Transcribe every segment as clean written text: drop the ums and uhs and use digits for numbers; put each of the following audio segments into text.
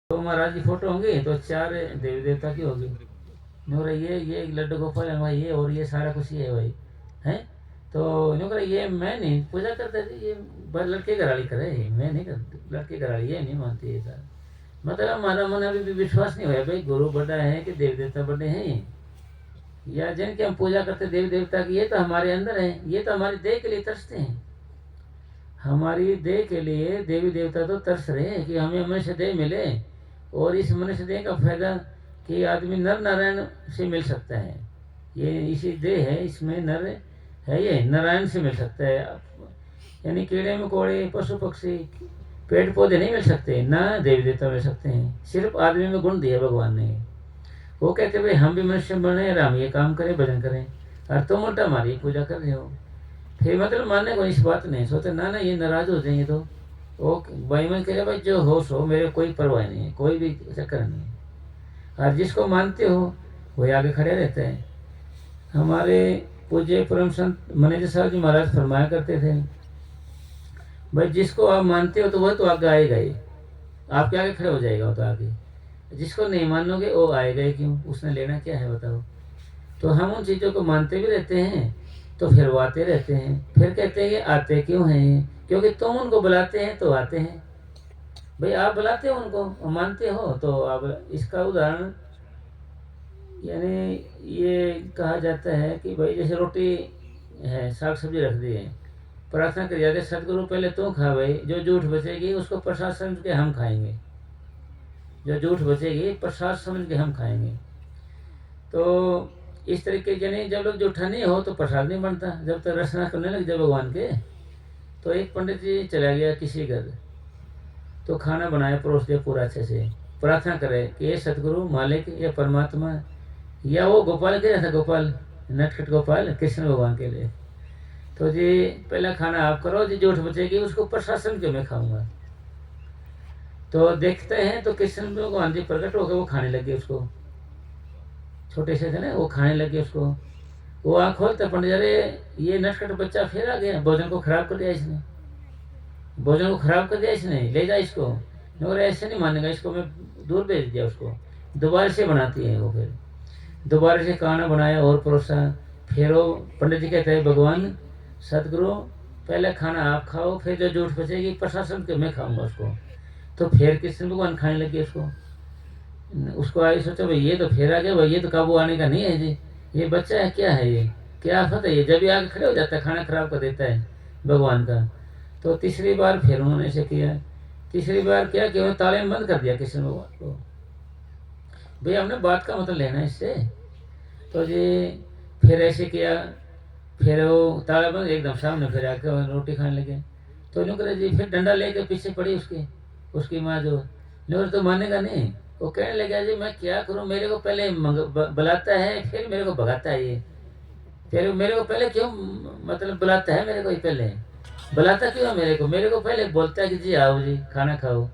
तो महाराज की फोटो होंगी तो 4 देवी देवता की होगी। नो ये लड्डू गोपाल है भाई, ये और ये सारा कुछ ये है भाई, हैं। तो नो करे ये मैं नहीं पूजा करते थे, ये बस लड़के घराली करे, मैं नहीं करती, लड़के घराली ये नहीं मानती है सारा। मतलब हमारा मन अभी भी विश्वास नहीं हुआ भाई गुरु बड़ा है कि देवी देवता बड़े हैं, या जिनके हम पूजा करते देवी देवता की, ये तो हमारे अंदर है, ये तो हमारी देह के लिए तरसते हैं। हमारी देह के लिए देवी देवता तो तरस रहे हैं कि हमें मनुष्य देह मिले, और इस मनुष्य देह का फायदा कि आदमी नर नारायण से मिल सकता है। ये इसी देह है, इसमें नर है, ये नारायण से मिल सकता है। यानी कीड़े मकोड़े पशु पक्षी पेड़ पौधे नहीं मिल सकते, ना देवी देवता मिल सकते हैं। सिर्फ आदमी में गुण दिया भगवान ने। वो कहते भाई हम भी मनुष्य बने, हम ये काम करें, भजन करें, और तुम उल्टा हमारी पूजा कर रहे हो। फिर मतलब मानने को इस बात नहीं सोचते, ना ये नाराज हो जाएंगे। तो वो भाई मैं कह भाई जो हो सो, मेरे कोई परवाह नहीं है, कोई भी चक्कर नहीं है। और जिसको मानते हो वही आगे खड़े रहते हैं। हमारे पूज्य परम संत मैनेजर साहब जी महाराज फरमाया करते थे, भाई जिसको आप मानते हो तो वह तो आगे आएगा ही, आपके आगे खड़े हो जाएगा वो तो आगे। जिसको नहीं मानोगे वो आएगा ही क्यों, उसने लेना क्या है बताओ। तो हम उन चीज़ों को मानते भी रहते हैं, तो फिर वो आते रहते हैं। फिर कहते हैं ये आते क्यों हैं, क्योंकि तुम उनको बुलाते हैं तो आते हैं। भाई आप बुलाते हो उनको, मानते हो तो आप। इसका उदाहरण यानी ये कहा जाता है कि भाई जैसे रोटी है, साग सब्जी रख दी है, प्रार्थना करी जाती है सतगुरु पहले तू खा भाई, जो झूठ बचेगी उसको प्रसाद समझ के हम खाएंगे, जो झूठ बचेगी प्रसाद समझ के हम खाएंगे। तो इस तरीके यानी जब लोग जूठा नहीं हो तो प्रसाद नहीं बनता। जब तक रचना करने लग जाए भगवान के। तो एक पंडित जी चला गया किसी घर, तो खाना बनाया परोस दिया पूरा अच्छे से, प्रार्थना करे कि ये सतगुरु मालिक या परमात्मा, या वो गोपाल के जैसा गोपाल नटखट गोपाल कृष्ण भगवान के लिए, तो जी पहला खाना आप करो, जी झूठ बचेगी उसको प्रशासन के मैं खाऊंगा। तो देखते हैं तो कृष्ण भगवान जी प्रकट हो गए, वो खाने लगे उसको, छोटे से थे ना, वो खाने लगे उसको। वो आँख खोलते पंडित, अरे ये नटखट बच्चा फिर आ गया, भोजन को खराब कर दिया इसने, भोजन को खराब कर दिया इसने, ले जा इसको। मगर ऐसे नहीं मानेगा, इसको मैं दूर भेज दिया उसको। दोबारा से बनाती है वो, फिर दोबारा से खाना बनाया और परोसा। फिर वो पंडित जी कहते हैं भगवान सतगुरु पहले खाना आप खाओ, फिर जो झूठ बचेगी प्रशासन के मैं खाऊंगा उसको। तो फिर कृष्ण भगवान खाने लगे उसको आई सोचा भाई ये तो फिर आ गया भाई, ये तो काबू आने का नहीं है जी, ये बच्चा है क्या है, ये क्या आफत है, ये जब भी आगे खड़े हो जाता है खाना खराब कर देता है भगवान का। तो तीसरी बार फिर उन्होंने ऐसे किया, तीसरी बार क्या कि उन्होंने ताले में बंद कर दिया कृष्ण भगवान को। भैया हमने बात का मतलब लेना है इससे। तो जी फिर ऐसे किया, फिर वो ताला बंद एकदम सामने, फिर आके रोटी खाने लगे। तो यूँ करे जी फिर डंडा लेके पीछे पड़ी उसकी माँ जो, न्यूर तो मानेगा नहीं। वो कहने लगा जी मैं क्या करूं, मेरे को पहले बुलाता है फिर मेरे को भगाता है ये, फिर मेरे को पहले क्यों मतलब बुलाता है, मेरे को ही पहले बुलाता क्यों है मेरे को पहले बोलता है कि जी आओ जी खाना खाओ।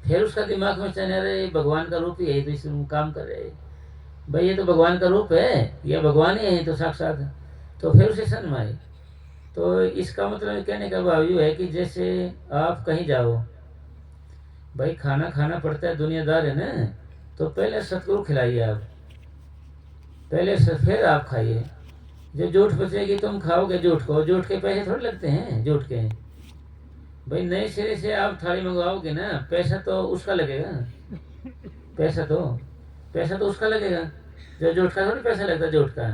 फिर उसका दिमाग में चलने रहे भगवान का रूप ही है, तो इसमें काम कर रहे भाई, ये तो भगवान का रूप है, ये भगवान ही है तो साक्षात। तो फिर उसे समझ में आई। तो इसका मतलब कहने का भाव यूँ है कि जैसे आप कहीं जाओ भाई, खाना खाना पड़ता है, दुनियादार है ना, तो पहले सतगुरु खिलाइए आप, पहले फिर आप खाइए। जो झूठ बचेगी तुम खाओगे झूठ को, झूठ के पैसे थोड़े लगते हैं झूठ के। भाई नए सिरे से आप थाली मंगवाओगे ना, पैसा तो उसका लगेगा, पैसा तो उसका लगेगा, जो झूठ का थोड़ी पैसा लगता झूठ का।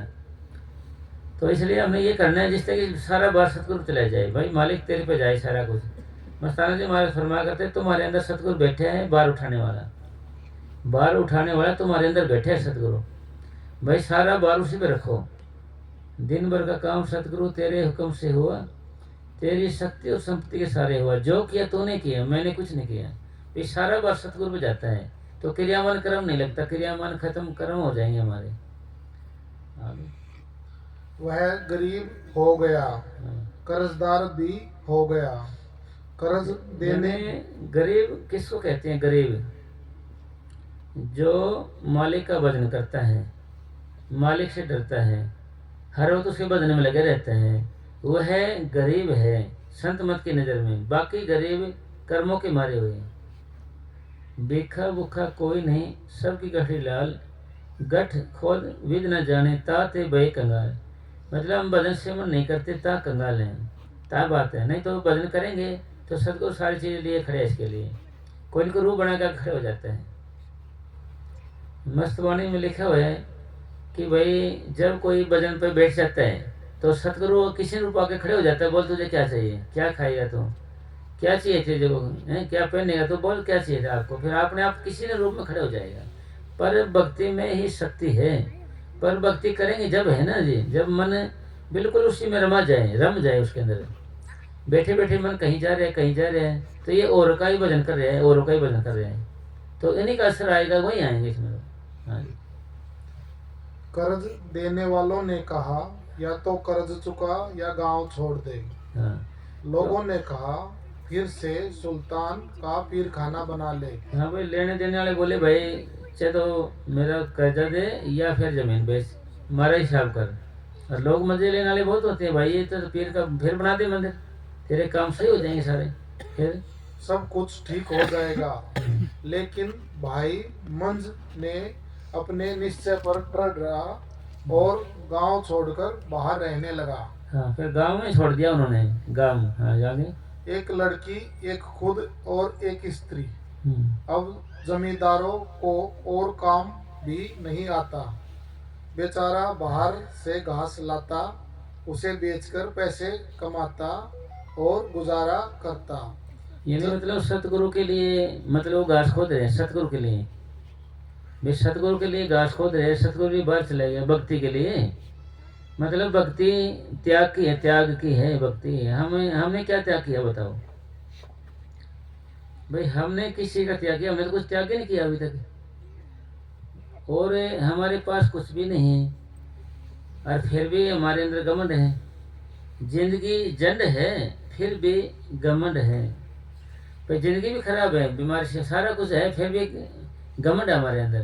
तो इसलिए हमें ये करना है जिससे कि सारा बार सतगुरु चला जाए, भाई मालिक तेरे पे जाए सारा कुछ। मस्ताना जी महाराज फरमा करते तुम्हारे अंदर सतगुरु बैठे हैं, बार उठाने वाला तुम्हारे अंदर बैठे हैं सतगुरु। भाई सारा बार उसी पे रखो, दिन भर का काम सतगुरु तेरे हुक्म से हुआ, तेरी शक्ति और संपत्ति के सारे हुआ, जो किया तूने किया, मैंने कुछ नहीं किया। ये सारा बार सतगुरु पे जाता है, तो क्रियामान कर्म नहीं लगता, क्रियामान खत्म कर्म हो जाएंगे हमारे आगे। वह गरीब हो गया, कर्जदार भी हो गया, कर्ज देने। गरीब किसको कहते हैं, गरीब जो मालिक का भजन करता है, मालिक से डरता है, हर वक्त उसके भजन में लगे रहते हैं, वह गरीब है संत मत की नज़र में। बाकी गरीब कर्मों के मारे हुए हैं। भीखा भूखा कोई नहीं, सबकी गठरी लाल, गठ खोद विद न जाने, ता ते भय कंगाल। मतलब हम भजन से मन नहीं करते ता कंगाल हैं, ता बात है। नहीं तो भजन करेंगे तो सदगुरु सारी चीज़ें लिए खड़े हैं इसके लिए, कोई इनको रूह बना कर खड़े हो जाते हैं। मस्त वाणी में लिखा हुआ है कि भाई जब कोई भजन पे बैठ जाता है तो सतगुरु किसी रूप आके खड़े हो जाता है, बोल तुझे क्या चाहिए, क्या खाएगा तू, क्या चाहिए तुझे, क्या पहनेगा तो बोल क्या चाहिए था आपको, फिर अपने आप किसी न रूप में खड़े हो जाएगा। पर भक्ति में ही शक्ति है। पर भक्ति करेंगे जब है ना जी, जब मन बिल्कुल उसी में रम जाए उसके अंदर। बैठे बैठे मन कहीं जा रहे हैं कहीं जा रहे हैं, तो ये और का ही भजन कर रहे हैं, औरों का ही भजन कर रहे हैं, तो इन्हीं का असर आएगा, वही आएंगे इसमें। हाँ जी। कर्ज देने वालों ने कहा, या तो कर्ज चुका या गांव छोड़ दे। हाँ लोगों ने कहा, फिर से सुल्तान का पीर खाना बना ले। हाँ भाई, लेने देने वाले बोले भाई चाहे तो मेरा कर्जा दे या फिर जमीन बेच, हमारा हिसाब कर। और लोग मजे लेने वाले बहुत होते हैं भाई, ये तो पीर का फिर बना दे मंदिर, तेरे काम सही हो जाएंगे सारे, फिर सब कुछ ठीक हो जाएगा। लेकिन भाई मंज ने अपने निश्चय पर अड़ रहा और गांव छोड़कर बाहर रहने लगा। हाँ फिर गांव में छोड़ दिया उन्होंने, गांव। हाँ जागे। एक लड़की, एक खुद और एक स्त्री। हम्म, अब जमींदारों को और काम भी नहीं आता। बेचारा बाहर से घास लाता, उसे बेचकर पैसे कमाता और गुजारा करता। यानी मतलब सतगुरु के लिए, मतलब वो घास खोद रहे हैं सतगुरु के लिए, वे सतगुरु के लिए घास खोद रहे हैं, सतगुरु भी बाहर चले गए भक्ति के लिए। मतलब भक्ति त्याग की है, त्याग की है भक्ति। हमने क्या त्याग किया बताओ भाई, हमने किसी का त्याग किया? हमने तो कुछ त्याग ही नहीं किया अभी तक, और हमारे पास कुछ भी नहीं है, और फिर भी हमारे अंदर घमंड है। जिंदगी जंड है फिर भी घमंड है, भाई जिंदगी भी खराब है, बीमारी से सारा कुछ है, फिर भी घमंड है हमारे अंदर।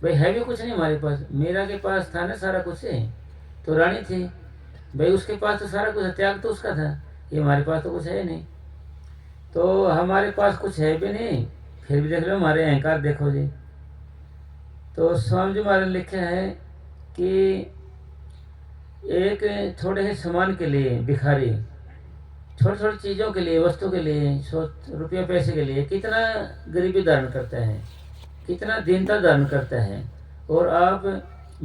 भाई है भी कुछ नहीं हमारे पास। मीरा के पास था ना सारा कुछ है, तो रानी थी भाई, उसके पास तो सारा कुछ है, त्याग तो उसका था, ये हमारे पास तो कुछ है नहीं। तो हमारे पास कुछ है भी नहीं, फिर भी देख लो हमारे अहंकार देखो जी। तो स्वामी जी महाराज ने लिखा है कि एक थोड़े से सामान के लिए भिखारी, छोटी छोटी चीज़ों के लिए, वस्तु के लिए, रुपये पैसे के लिए कितना गरीबी धारण करता है, कितना दीनता धारण करता है। और आप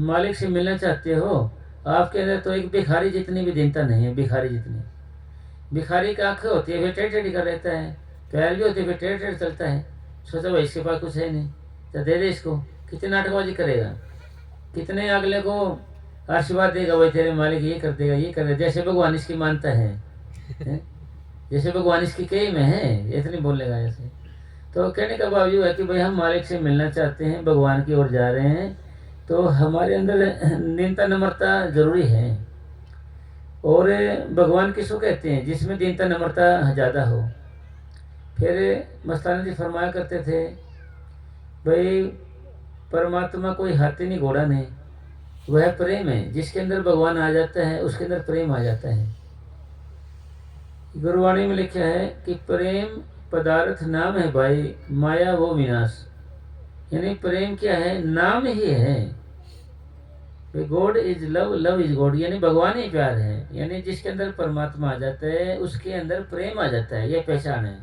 मालिक से मिलना चाहते हो, आपके अंदर तो एक भिखारी जितनी भी दीनता नहीं है, भिखारी जितनी। भिखारी की आंखें होती है फिर टेढ़ी टेढ़ी कर रहता है, पैर भी होते फिर टेढ़े टेढ़े चलता है। सोचा भाई इसके पास कुछ है नहीं तो दे दे इसको, कितनी नाटकबाजी करेगा, कितने अगले को आशीर्वाद देगा, भाई तेरे मालिक ये कर देगा ये कर देगा, जैसे भगवान इसकी मानता है, जैसे भगवान इसकी कई में है, इतनी बोलेगा ऐसे। तो कहने का भाव ये है कि भाई हम मालिक से मिलना चाहते हैं, भगवान की ओर जा रहे हैं, तो हमारे अंदर दीनता नम्रता जरूरी है। और भगवान किसको कहते हैं? जिसमें दीनता नम्रता ज़्यादा हो। फिर मस्ताना जी फरमाया करते थे भाई परमात्मा कोई हाथी नहीं घोड़ा नहीं, वह प्रेम है, जिसके अंदर भगवान आ जाता है उसके अंदर प्रेम आ जाता है। गुरुवाणी में लिखा है कि प्रेम पदार्थ नाम है भाई, माया वो विनाश। यानी प्रेम क्या है? नाम ही है। God is love, love is God, यानी भगवान ही प्यार है। यानी जिसके अंदर परमात्मा आ जाता है उसके अंदर प्रेम आ जाता है, यह पहचान है।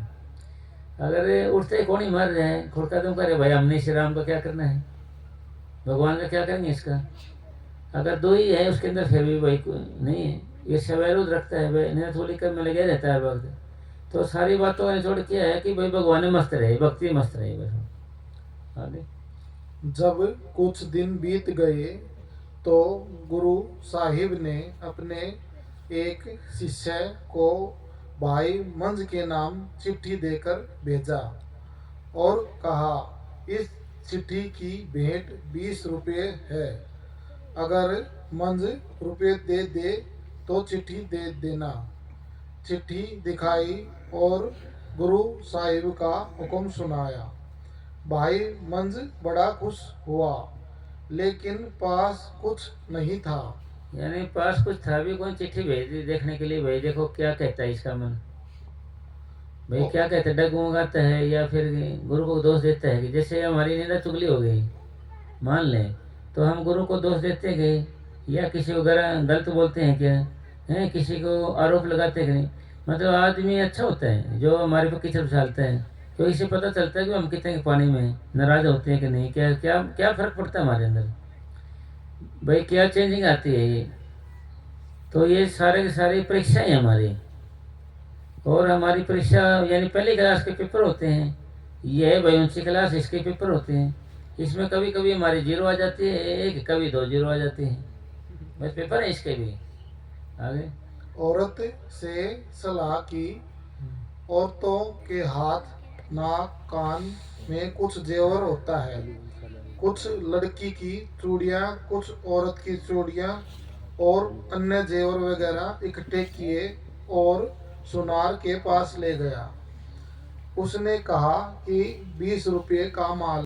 अगर उठते कौन ही मर रहे हैं, खुड़का तुम करे भाई हमने श्री राम का क्या करना है, भगवान का क्या करेंगे इसका। अगर दो ही है उसके अंदर फिर भी भाई नहीं है, ये सवैरुद रखता है भाई, नहीं थोड़ी कर में लगे रहता है हर वक्त। तो सारी बातों का निचोड़ क्या है कि भाई भगवान मस्त रहे, भक्ति मस्त रहे बस। आगे जब कुछ दिन बीत गए तो गुरु साहिब ने अपने एक शिष्य को भाई मंज के नाम चिट्ठी देकर भेजा और कहा, इस चिट्ठी की भेंट 20 रुपये है, अगर मंज रुपये दे दे तो चिट्ठी दे देना। चिट्ठी दिखाई और गुरु साहिब का हुक्म सुनाया। भाई मंज बड़ा खुश हुआ, लेकिन पास कुछ नहीं था। यानी पास कुछ था भी, कोई चिट्ठी भेज दी देखने के लिए, भाई देखो क्या कहता है इसका मन। भाई क्या कहते हैं, डग मंगाता है या फिर गुरु को दोष देता है कि जैसे हमारी निंदा चुगली हो गई मान लें, तो हम गुरु को दोष देते गए या किसी को गलत बोलते हैं क्या, हैं किसी को आरोप लगाते हैं कि नहीं। मतलब आदमी अच्छा होता है जो हमारे पर कीचड़ उछालता है, तो इससे पता चलता है कि हम कितने के पानी में नाराज होते हैं कि नहीं, क्या क्या क्या फर्क पड़ता है हमारे अंदर, भाई क्या चेंजिंग आती है ये। तो ये सारे की सारी परीक्षाएं हैं हमारी, और हमारी परीक्षा यानी पहली क्लास के पेपर होते हैं, ये है भाई ऊंची क्लास, इसके पेपर होते हैं। इसमें कभी कभी हमारी जीरो आ जाती है एक, कभी 2 जीरो आ जाती है, बस पेपर है इसके भी। आगे औरत से सलाह की, औरतों के हाथ नाक कान में कुछ जेवर होता है, कुछ लड़की की चूड़ियाँ, कुछ औरत की चूड़ियाँ और अन्य जेवर वगैरह इकट्ठे किए और सुनार के पास ले गया। उसने कहा कि 20 रुपये का माल